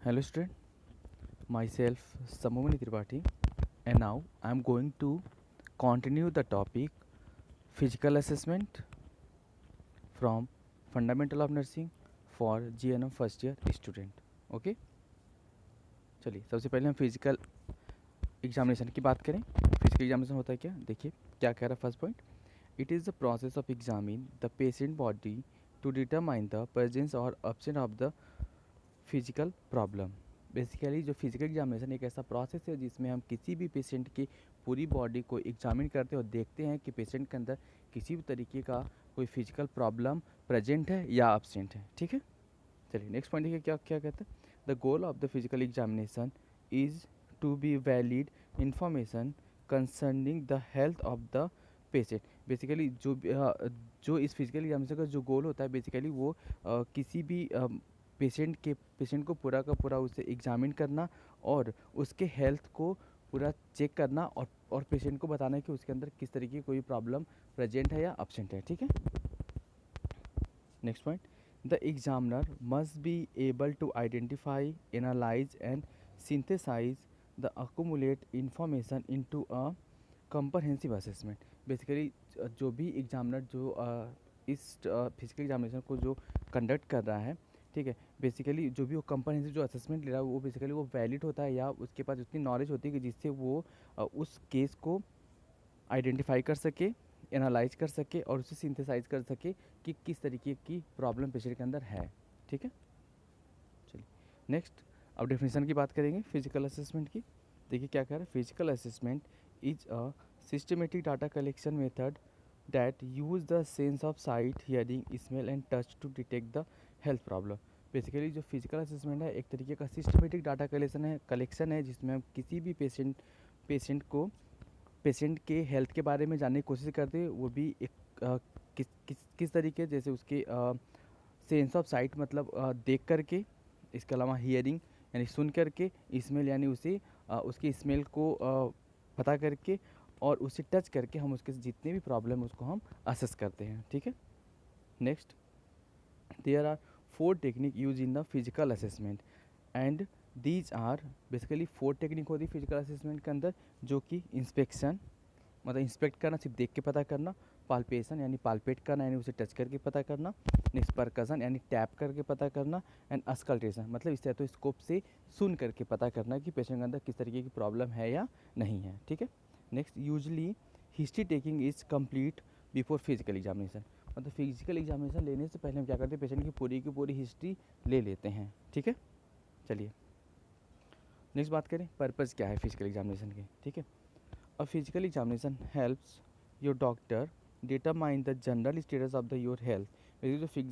Hello student, myself Samomani Tripathi, and now I am going to continue the topic physical assessment from fundamental of nursing for GNM first year student. Okay चलिए सबसे पहले हम physical examination की बात करें। Physical examination होता है क्या, देखिए क्या कह रहा है first point. It is the process of examine the patient body to determine the presence और absence of the physical problem. Basically जो फिजिकल एग्जामिनेशन एक ऐसा प्रोसेस है जिसमें हम किसी भी पेशेंट की पूरी बॉडी को एग्जामिन करते हैं और देखते हैं कि पेशेंट के अंदर किसी भी तरीके का कोई फिजिकल प्रॉब्लम प्रेजेंट है या एब्सेंट है। ठीक है, चलिए नेक्स्ट पॉइंट देखिए क्या क्या कहते हैं। The goal of the physical examination is to be valid information concerning the health of the patient. Basically जो इस फिजिकल एग्जामिनेशन का जो गोल होता है बेसिकली वो किसी भी पेशेंट को पूरा का पूरा उसे एग्जामिन करना और उसके हेल्थ को पूरा चेक करना और पेशेंट को बताना है कि उसके अंदर किस तरीके की कोई प्रॉब्लम प्रेजेंट है या एब्सेंट है। ठीक है, next point. The examiner must be able to identify, analyse and synthesise the accumulate information into a comprehensive assessment. Basically जो भी एग्जामिनर जो इस फिजिकल एग्जामिनेशन को जो कंडक्ट कर रहा है, ठीक है, बेसिकली जो भी वो कॉम्प्रहेंसिव जो असेसमेंट ले रहा है वो बेसिकली वो वैलिड होता है या उसके पास उतनी नॉलेज होती है कि जिससे वो उस केस को आइडेंटिफाई कर सके, एनालाइज कर सके और उसे सिंथेसाइज कर सके कि किस तरीके की प्रॉब्लम पेशेंट के अंदर है। ठीक है, चलिए नेक्स्ट अब डेफिनेशन की बात करेंगे फिजिकल असेसमेंट की। देखिए क्या कह रहा है। Physical assessment is a systematic data collection method that use the sense of sight, hearing, smell and touch to detect the health problem. Basically जो फिजिकल असेसमेंट है एक तरीके का सिस्टमेटिक डाटा कलेक्शन है जिसमें हम किसी भी पेशेंट के हेल्थ के बारे में जानने की कोशिश करते हैं। वो भी एक किस तरीके, जैसे उसके सेंस ऑफ साइट मतलब देख करके, इसके अलावा हियरिंग यानी सुन करके, स्मेल यानी उसे उसकी स्मेल को पता करके और उसे टच करके हम उसके जितने भी प्रॉब्लम है उसको हम असेस करते हैं। ठीक है, next there are 4 technique use in the physical assessment and these are basically 4 technique होती है फिजिकल असेसमेंट के अंदर, जो कि इंस्पेक्शन मतलब इंस्पेक्ट करना, सिर्फ देख के पता करना, पाल्पेशन यानी पाल्पेट करना यानी उसे टच करके पता करना, नेक्स्ट परकसन यानी टैप करके पता करना, एंड अस्कल्टेशन मतलब स्टेथोस्कोप से सुन करके पता करना कि पेशेंट के अंदर किस तरीके की प्रॉब्लम है या नहीं है। ठीक है, next usually history taking is complete before physical examination. मतलब फिजिकल एग्जामिनेशन लेने से पहले हम क्या करते हैं, पेशेंट की पूरी हिस्ट्री ले लेते हैं। ठीक है, चलिए नेक्स्ट बात करें पर्पज़ क्या है फिजिकल एग्जामिनेशन के। ठीक है, A physical examination helps your doctor determine the general status of the your health। Basically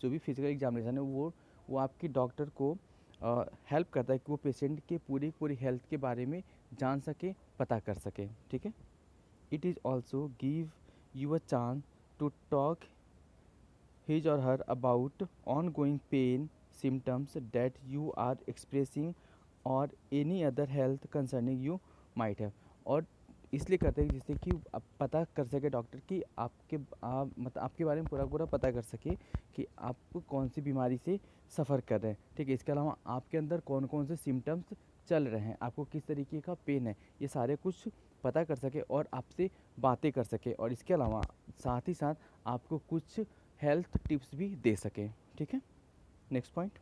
जो भी फिजिकल एग्जामिनेशन है वो आपकी डॉक्टर को हेल्प करता है कि वो पेशेंट के पूरी हेल्थ के बारे में जान सके, पता कर सके। ठीक है, it is also give you a chance to talk his or her about ongoing pain symptoms that you are expressing or any other health concerning you might have। और इसलिए करते हैं जिससे कि आप पता कर सके डॉक्टर कि मतलब आपके बारे में पूरा पता कर सके कि आप कौन सी बीमारी से सफ़र कर रहे हैं। ठीक है, इसके अलावा आपके अंदर कौन कौन से सिम्टम्स चल रहे हैं, आपको किस तरीके का पेन है, ये सारे कुछ पता कर सके और आपसे बातें कर सके, और इसके अलावा साथ ही साथ आपको कुछ हेल्थ टिप्स भी दे सकें। ठीक है, next point.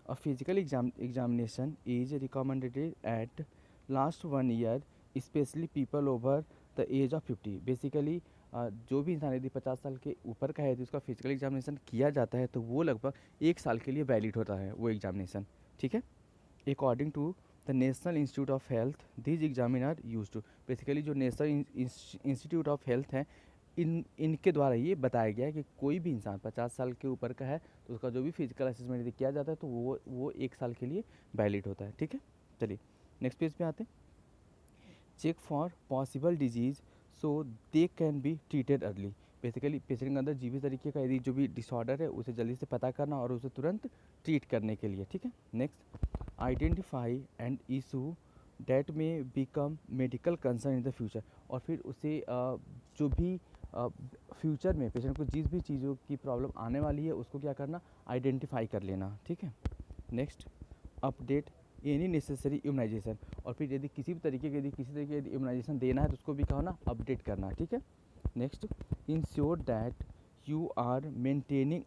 A physical examination is recommended at last 1 year specially people over the age of 50। Basically जो भी इंसान यदि 50 साल के ऊपर का है तो उसका फिजिकल एग्जामिनेशन किया जाता है तो वो लगभग 1 साल के लिए वैलिड होता है वो एग्जामिनेशन। ठीक है, according to the national institute of health this examine are use to. Basically जो नेशनल इंस्टीट्यूट ऑफ हेल्थ है इनके द्वारा ये बताया गया है कि कोई भी इंसान 50 साल के ऊपर का है तो उसका जो भी फिजिकल असेसमेंट यदि किया जाता है तो वो 1 साल के लिए वैलिड होता है। ठीक है, चलिए नेक्स्ट पेज पे आते हैं। Check for possible disease so they can be treated early. Basically patient के अंदर जी भी तरीके का यदि जो भी डिसऑर्डर है उसे जल्दी से पता करना और उसे तुरंत ट्रीट करने के लिए। ठीक है, next identify and issue that may become medical concern in the future. और फिर उसे जो भी फ्यूचर में पेशेंट को जिस भी चीज़ों की प्रॉब्लम आने वाली है उसको क्या करना, आइडेंटिफाई कर लेना। ठीक है, next update any necessary immunisation, और फिर यदि किसी तरीके के इम्यूनाइजेशन देना है तो उसको भी क्या होना, अपडेट करना, ठीक है। Next, ensure that you are maintaining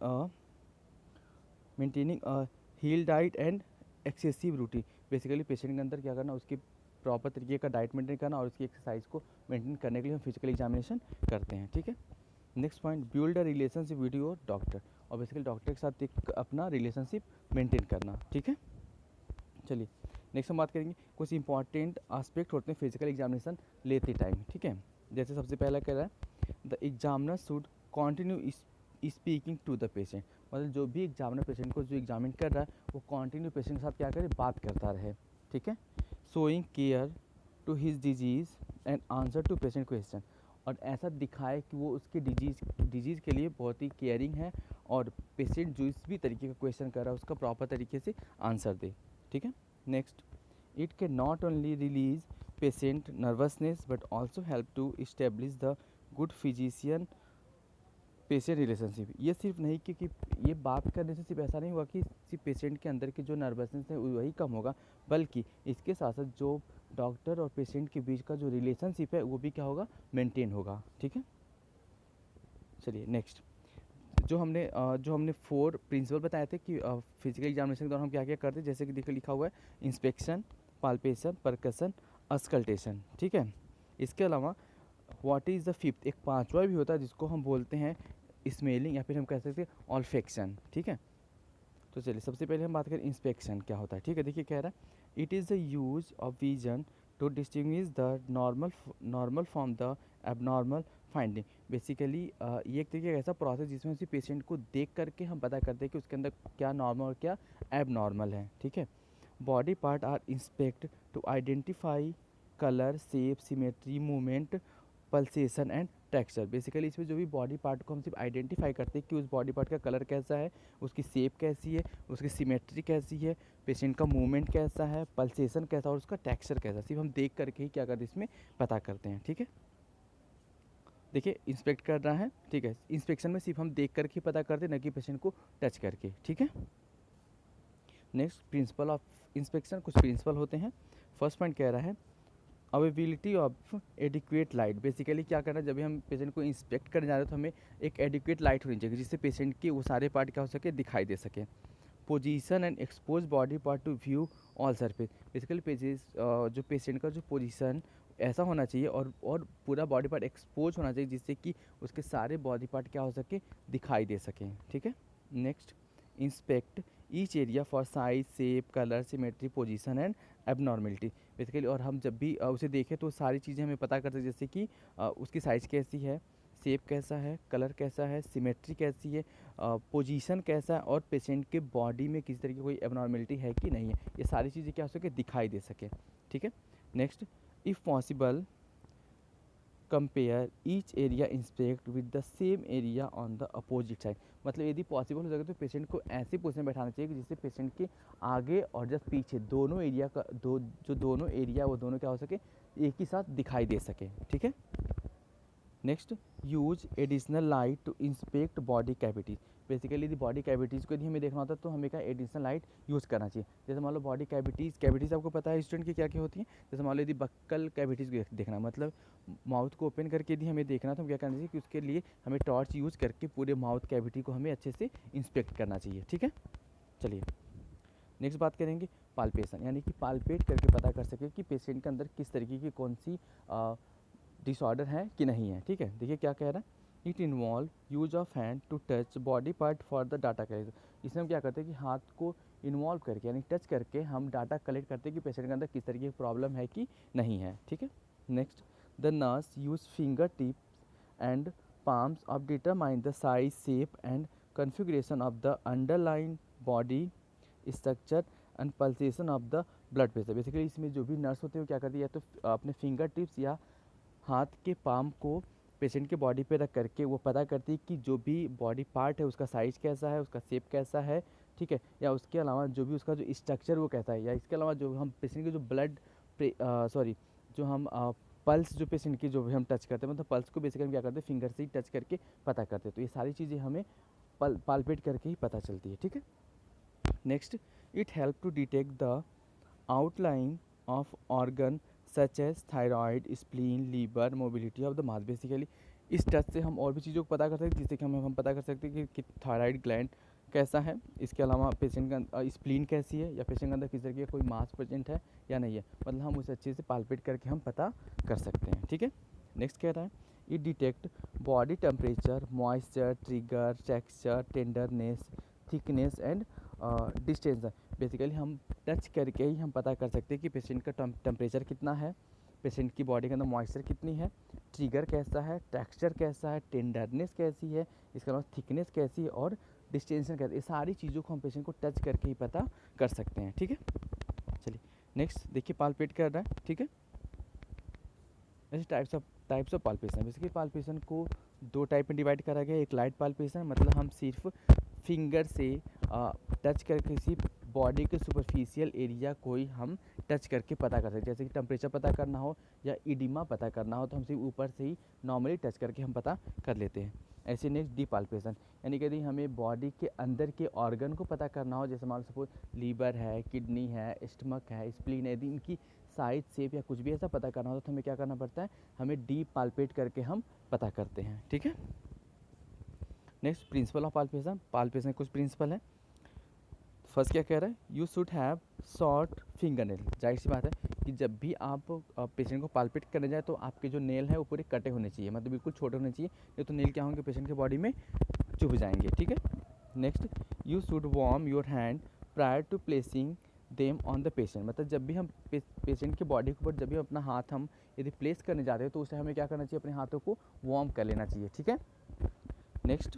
a heal diet and excessive routine. Basically patient के अंदर क्या करना, उसकी प्रॉपर तरीके का डाइट मेंटेन करना और उसकी एक्सरसाइज को मेंटेन करने के लिए हम फिजिकल एग्जामिनेशन करते हैं, ठीक है। Next point, build a relationship with your doctor, और बेसिकली डॉक्टर के साथ एक अपना रिलेशनशिप मेंटेन करना, ठीक है। चलिए नेक्स्ट हम बात करेंगे, कुछ इंपॉर्टेंट एस्पेक्ट होते हैं फिजिकल एग्जामिनेशन लेते टाइम, ठीक है। जैसे सबसे पहला कह रहा है, the examiner should continue speaking to the patient, मतलब जो भी एग्जामिनर पेशेंट को जो एग्जामिन कर रहा है वो कॉन्टिन्यू पेशेंट के साथ क्या करे, बात करता रहे, ठीक है। Showing care to his disease and answer to patient question, और ऐसा दिखाए कि वो उसके डिजीज़ के लिए बहुत ही केयरिंग है और पेशेंट जो इस भी तरीके का क्वेश्चन कर रहा है उसका प्रॉपर तरीके से आंसर दे, ठीक है। Next, it can not only release patient nervousness but also help to establish the good physician patient relationship. ये सिर्फ नहीं कि ये बात करने से सिर्फ ऐसा नहीं हुआ कि सिर्फ पेशेंट के अंदर की जो नर्वसनेस है वही कम होगा, बल्कि इसके साथ साथ जो डॉक्टर और पेशेंट के बीच का जो रिलेशनशिप है वो भी क्या होगा, मेंटेन होगा, ठीक है। चलिए नेक्स्ट, जो हमने 4 प्रिंसिपल बताए थे कि फिजिकल एग्जामिनेशन के दौरान हम क्या क्या करते हैं, जैसे कि देखिए लिखा हुआ है, इंस्पेक्शन, पाल्पेशन, परकशन, अस्कल्टेशन, ठीक है। इसके अलावा व्हाट इज़ द फिफ्थ, एक पांचवा भी होता है जिसको हम बोलते हैं स्मेलिंग, या फिर हम कह सकते हैं ऑल्फेक्शन, ठीक है। तो चलिए सबसे पहले हम बात करें इंस्पेक्शन क्या होता है, ठीक है। देखिए कह रहा है, it is the use of vision to distinguish the normal from the abnormal finding. Basically ये एक तरीके का ऐसा प्रोसेस जिसमें उसी पेशेंट को देख करके हम पता करते हैं कि उसके अंदर क्या नॉर्मल और क्या एबनॉर्मल है, ठीक है। Body part are inspect to identify colour, shape, symmetry, movement, pulsation and texture. Basically इसमें जो भी बॉडी पार्ट को हम सिर्फ आइडेंटिफाई करते हैं कि उस बॉडी पार्ट का कलर कैसा है, उसकी शेप कैसी है, उसकी सिमेट्री कैसी है, पेशेंट का मूवमेंट कैसा है, पल्सेशन कैसा और उसका टेक्सचर कैसा, सिर्फ हम देख करके ही क्या करते हैं, इसमें पता करते हैं, ठीक है। देखिए इंस्पेक्ट कर रहा है, ठीक है, इंस्पेक्शन में सिर्फ हम देख करके पता करते हैं, न कि पेशेंट को टच करके, ठीक है। नेक्स्ट, प्रिंसिपल ऑफ इंस्पेक्शन, कुछ प्रिंसिपल होते हैं। फर्स्ट पॉइंट कह रहा है, availability of adequate light. Basically क्या करना है, जब भी हम पेशेंट को इंस्पेक्ट करने जा रहे हैं तो हमें एक एडिक्वेट लाइट होनी चाहिए जिससे पेशेंट के वो सारे पार्ट क्या हो सके, दिखाई दे सके। Position and expose body part two view all surface. Basically जो पेशेंट का जो पोजीशन ऐसा होना चाहिए और पूरा बॉडी पार्ट एक्सपोज होना चाहिए जिससे कि उसके सारे बॉडी पार्ट क्या हो सके, दिखाई दे सकें, ठीक है। Next, inspect each area for size, shape, colour, symmetry, position and abnormality. Basically और हम जब भी उसे देखें तो सारी चीज़ें हमें पता करते हैं, जैसे कि उसकी साइज़ कैसी है, शेप कैसा है, कलर कैसा है, सिमेट्री कैसी है, पोजीशन कैसा है और पेशेंट के बॉडी में किसी तरह की कोई एबनॉर्मेलिटी है कि नहीं है, ये सारी चीज़ें क्या हो सके, दिखाई दे सके, ठीक है। Next, if possible compare each area inspect with the same area on the opposite side. मतलब यदि पॉसिबल हो सके तो पेशेंट को ऐसी पोजीशन में बैठाना चाहिए कि जिससे पेशेंट के आगे और जस्ट पीछे दोनों एरिया का दोनों एरिया वो दोनों क्या हो सके, एक ही साथ दिखाई दे सके, ठीक है। Next, use additional light to inspect body cavities. Basically यदि बॉडी कैविटीज़ को यदि हमें देखना होता है तो हमें क्या एडिशनल लाइट यूज़ करना चाहिए। जैसे मान लो बॉडी कैविटीज़ आपको पता है स्टूडेंट की क्या क्या होती हैं। जैसे मान लो यदि बक्कल कैविटीज़ को देखना, मतलब माउथ को ओपन करके यदि हमें देखना तो हम क्या करना चाहिए कि उसके लिए हमें टॉर्च यूज़ करके पूरे माउथ कैविटी को हमें अच्छे से इंस्पेक्ट करना चाहिए, ठीक है। चलिए नेक्स्ट बात करेंगे पाल्पेशन, यानी कि पाल्पेट करके पता कर सके कि पेशेंट के अंदर किस तरीके की कौन सी डिसऑर्डर है कि नहीं है, ठीक है। देखिए क्या कह रहा है, it involve use of hand to touch body part for the data collection. इसमें हम क्या करते हैं कि हाथ को इन्वॉल्व करके यानी टच करके हम डाटा कलेक्ट करते हैं कि पेशेंट के अंदर किस तरीके की प्रॉब्लम है कि नहीं है, ठीक है। Next, the nurse use finger tips and palms of determine the size, shape and configuration of the underlying body structure and pulsation of the blood pressure। Basically इसमें जो भी नर्स होते हैं वो क्या करती है, या तो अपने फिंगर टिप्स या हाथ के पाम को पेशेंट के बॉडी पे रख करके वो पता करती है कि जो भी बॉडी पार्ट है उसका साइज़ कैसा है, उसका शेप कैसा है, ठीक है। या उसके अलावा जो भी उसका जो स्ट्रक्चर वो कैसा है, या इसके अलावा जो हम पेशेंट की जो जो हम पल्स जो पेशेंट की जो भी हम टच करते हैं, मतलब पल्स को बेसिकली हम क्या करते हैं, फिंगर से ही टच करके पता करते हैं। तो ये सारी चीज़ें हमें पालपेट करके ही पता चलती है, ठीक है। Next, it help to detect the outline of organ such as thyroid, spleen, liver, mobility of the mass. Basically इस टच से हम और भी चीज़ों को पता कर सकते हैं, जिससे कि हम पता कर सकते हैं कि थायराइड ग्लैंड कैसा है। इसके अलावा पेशेंट का स्प्लीन कैसी है, या पेशेंट के अंदर किसी तरीके का कोई मास प्रेजेंट है या नहीं है, मतलब हम उसे अच्छे से पालपेट करके हम पता कर सकते हैं। ठीक है, नेक्स्ट कह रहा है it detect body temperature, moisture, trigger, texture, tenderness, thickness and distance. Basically हम टच करके ही हम पता कर सकते हैं कि पेशेंट का टेम्परेचर कितना है, पेशेंट की बॉडी के अंदर मॉइस्चर कितनी है, ट्रिगर कैसा है, टेक्सचर कैसा है, टेंडरनेस कैसी है, इसके अलावा थिकनेस कैसी है और डिस्टेंशन कैसी है। ये सारी चीज़ों को हम पेशेंट को टच करके ही पता कर सकते हैं। ठीक है, चलिए नेक्स्ट देखिए पालपेट कर रहा है। ठीक है, ऐसे types of palpation. Basically palpation को दो टाइप में डिवाइड करा गया है। एक लाइट पाल्पेशन, मतलब हम सिर्फ फिंगर से टच करके किसी बॉडी के सुपरफिशियल एरिया को ही हम टच करके पता कर सकते हैं। जैसे कि टेम्परेचर पता करना हो या इडिमा पता करना हो, तो हम सिर्फ ऊपर से ही नॉर्मली टच करके हम पता कर लेते हैं। ऐसे नेक्स्ट डीप पाल्पेशन, यानी कि यदि हमें बॉडी के अंदर के ऑर्गन को पता करना हो, जैसे मान लो सपोज लीवर है, किडनी है, स्टमक है, स्प्लीन है, यदि इनकी साइज शेप या कुछ भी ऐसा पता करना हो तो हमें क्या करना पड़ता है, हमें डीप पाल्पेट करके हम पता करते हैं। ठीक है, next principle of palpation. Palpation कुछ प्रिंसिपल है। फर्स्ट क्या कह रहा है, you should have short finger nail. जाहिर सी बात है कि जब भी आप पेशेंट को पाल्पेट करने जाए तो आपके जो नेल है वो पूरे कटे होने चाहिए, मतलब बिल्कुल छोटे होने चाहिए, ये तो नेल क्या होंगे पेशेंट के बॉडी में चुभ जाएंगे। ठीक है, next you should warm your hand prior to placing them on the patient. मतलब जब भी हम पेशेंट की बॉडी के ऊपर जब भी अपना हाथ हम यदि प्लेस करने जाते हैं तो उसे हमें क्या करना चाहिए, अपने हाथों को वार्म कर लेना चाहिए। ठीक है, next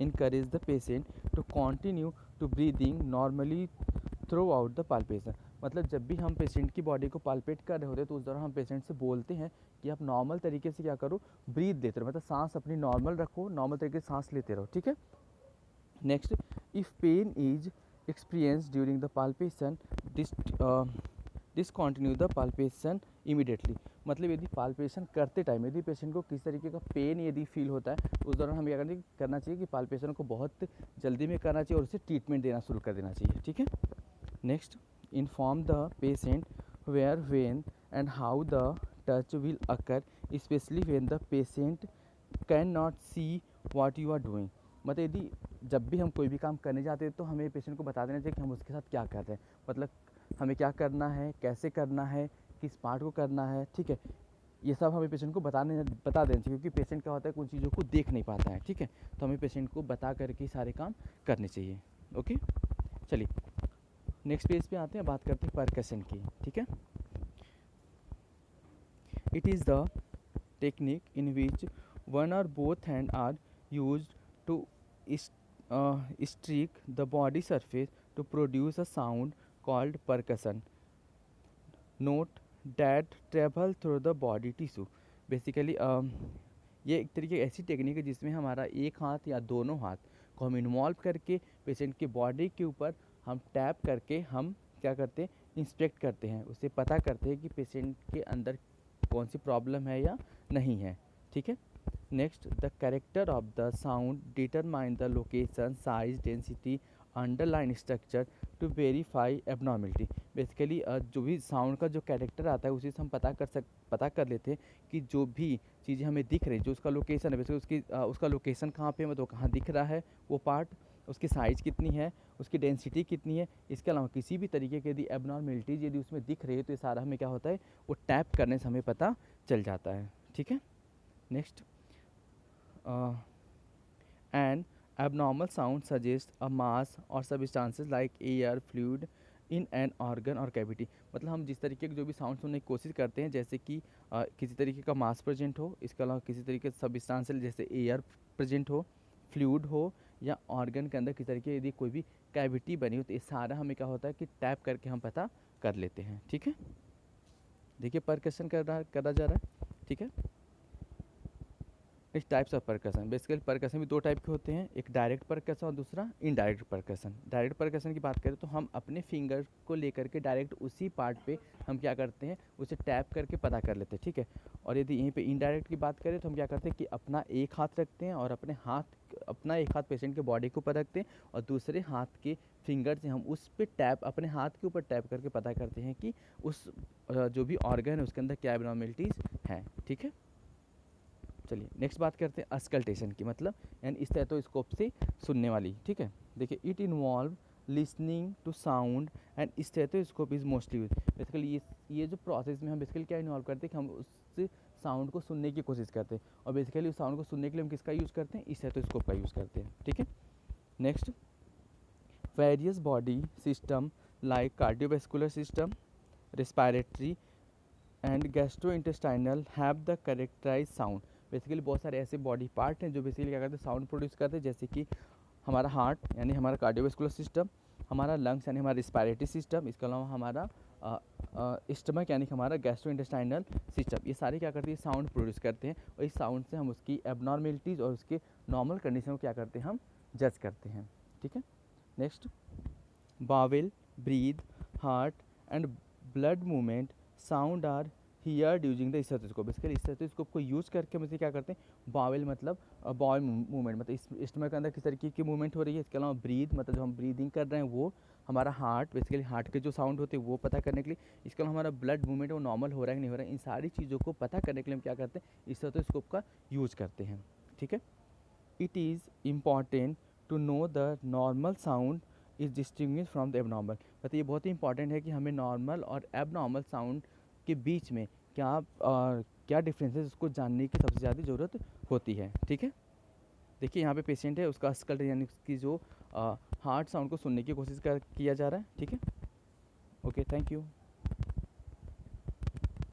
encourage the patient to continue to breathing normally throughout the palpation। मतलब जब भी हम पेशेंट की बॉडी को पाल्पेट कर रहे होते हैं तो उस दौरान हम पेशेंट से बोलते हैं कि आप नॉर्मल तरीके से क्या करो, ब्रीथ लेते रहो, मतलब सांस अपनी नॉर्मल रखो, नॉर्मल तरीके से सांस लेते रहो। ठीक है, next if pain is experience during the palpation discontinue the palpation immediately. मतलब यदि पाल्पेशन करते टाइम यदि पेशेंट को किस तरीके का पेन यदि फील होता है तो उस दौरान हमें क्या करना चाहिए कि पाल्पेशन को बहुत जल्दी में करना चाहिए और उसे ट्रीटमेंट देना शुरू कर देना चाहिए। ठीक है, next inform the patient where when and how the touch will occur, specially when the patient can not see what you are doing. मतलब यदि जब भी हम कोई भी काम करने जाते हैं तो हमें पेशेंट को बता देना चाहिए कि हम उसके साथ क्या कर रहे हैं, मतलब हमें क्या करना है, कैसे करना है, किस पार्ट को करना है। ठीक है, ये सब हमें पेशेंट को बता देना चाहिए, क्योंकि पेशेंट क्या होता है, कुछ चीज़ों को देख नहीं पाता है। ठीक है, तो हमें पेशेंट को बता करके सारे काम करने चाहिए। ओके, चलिए नेक्स्ट पेज पे आते हैं, बात करते हैं परकशन की। ठीक है, it is the technique in which one or both hand are use to strike the body surface to produce a sound called percussion note that travel through the body tissue. Basically ये एक तरीके की ऐसी technique है जिसमें हमारा एक हाथ या दोनों हाथ को हम इन्वॉल्व करके पेशेंट की बॉडी के ऊपर हम टैप करके हम क्या करते हैं, इंस्पेक्ट करते हैं, उससे पता करते हैं कि पेशेंट के अंदर कौन सी प्रॉब्लम है या नहीं है। ठीक है, next the character of the sound determine the location, size, density, underline structure to verify abnormality. Basically जो भी साउंड का जो कैरेक्टर आता है उसी से हम पता कर लेते हैं कि जो भी चीज़ें हमें दिख रही, जो उसका लोकेशन है, बेसिकली उसका लोकेशन कहाँ पे, मतलब कहाँ दिख रहा है वो पार्ट, उसकी साइज़ कितनी है, उसकी डेंसिटी कितनी है। इसके अलावा किसी भी तरीके की यदि एबनॉर्मलिटीज यदि उसमें दिख रही है तो ये सारा हमें क्या होता है, वो टैप करने से हमें पता चल जाता है। ठीक है, next an abnormal sound suggests a mass or substances like air, fluid in an organ or cavity। मतलब हम जिस तरीके के जो भी साउंड सुनने की कोशिश करते हैं, जैसे कि किसी तरीके का मास प्रेजेंट हो, इसके अलावा किसी तरीके से सबस्टांसेस जैसे एयर प्रेजेंट हो, फ्लूइड हो, या ऑर्गन के अंदर किसी तरीके यदि कोई भी कैविटी बनी हो, तो ये सारा हमें क्या होता है कि टैप करके हम पता कर लेते हैं। ठीक है, देखिए परकशन करा जा रहा है। ठीक है, नेक्स्ट टाइप्स ऑफ परकसन, बेसिकली परकसन भी दो टाइप के होते हैं, एक डायरेक्ट परकसन और दूसरा इनडायरेक्ट परकसन। डायरेक्ट परकसन की बात करें तो हम अपने फिंगर को लेकर के डायरेक्ट उसी पार्ट पे हम क्या करते हैं, उसे टैप करके पता कर लेते हैं, ठीक है। और यदि यहीं पे इनडायरेक्ट की बात करें तो हम क्या करते हैं कि अपना एक हाथ रखते हैं और अपना एक हाथ पेशेंट के बॉडी के ऊपर रखते हैं और दूसरे हाथ के फिंगर से हम उस पे टैप, अपने हाथ के ऊपर टैप करके पता करते हैं कि उस जो भी ऑर्गन है उसके अंदर क्या एब्नॉर्मेलिटीज़ हैं, ठीक है। चलिए नेक्स्ट बात करते हैं अस्कल्टेशन की, मतलब यानी स्टेथोस्कोप से सुनने वाली, ठीक है। देखिए it involve listening to sound and stethoscope is mostly use. Basically ये जो प्रोसेस में हम बेसिकली क्या इन्वॉल्व करते हैं कि हम उस साउंड को सुनने की कोशिश करते हैं और बेसिकली उस साउंड को सुनने के लिए हम किसका यूज़ करते हैं, स्टेथोस्कोप का यूज़ करते हैं, ठीक है। Next, various body system like cardiovascular system, respiratory and gastrointestinal have the characterise sound. Basically बहुत सारे ऐसे बॉडी पार्ट हैं जो बेसिकली क्या करते हैं, साउंड प्रोड्यूस करते हैं, जैसे कि हमारा हार्ट यानी हमारा कार्डियोवैस्कुलर सिस्टम, हमारा लंग्स यानी हमारा रिस्पायरेटरी सिस्टम, इसके अलावा हमारा स्टमक यानी कि हमारा गैस्ट्रोइंटेस्टाइनल सिस्टम, ये सारे क्या करते हैं, साउंड प्रोड्यूस करते हैं और इस साउंड से हम उसकी एबनॉर्मेलिटीज़ और उसके नॉर्मल कंडीशन को क्या करते हैं, हम जज करते हैं, ठीक है। Next, bowel, breath, heart and blood movement sound are heard using the stethoscope. Basically stethoscope को यूज़ करके हम इसे क्या करते हैं, बावेल मतलब बाउल मूवमेंट, मतलब इस स्टमक के अंदर किस तरीके की मूवमेंट हो रही है, इसके अलावा ब्रीथ मतलब जो हम ब्रीदिंग कर रहे हैं वो, हमारा हार्ट बेसिकली हार्ट के जो साउंड होते हैं वो पता करने के लिए, इसके अलावा हमारा ब्लड मूवमेंट वो नॉर्मल हो रहा है कि नहीं हो रहा है, इन सारी चीज़ों को पता करने के लिए हम क्या करते हैं, स्टेथोस्कोप का यूज़ करते हैं, ठीक है। It is important to know the normal sound is distinguish from the abnormal. मतलब ये बहुत ही इंपॉर्टेंट है कि हमें नॉर्मल और एबनॉर्मल साउंड के बीच में क्या डिफरेंसेस उसको जानने की सबसे ज़्यादा ज़रूरत होती है, ठीक है। देखिए यहाँ पे पेशेंट है, उसका स्कल यानी उसकी जो हार्ट साउंड को सुनने की कोशिश किया जा रहा है, ठीक है। Okay, thank you.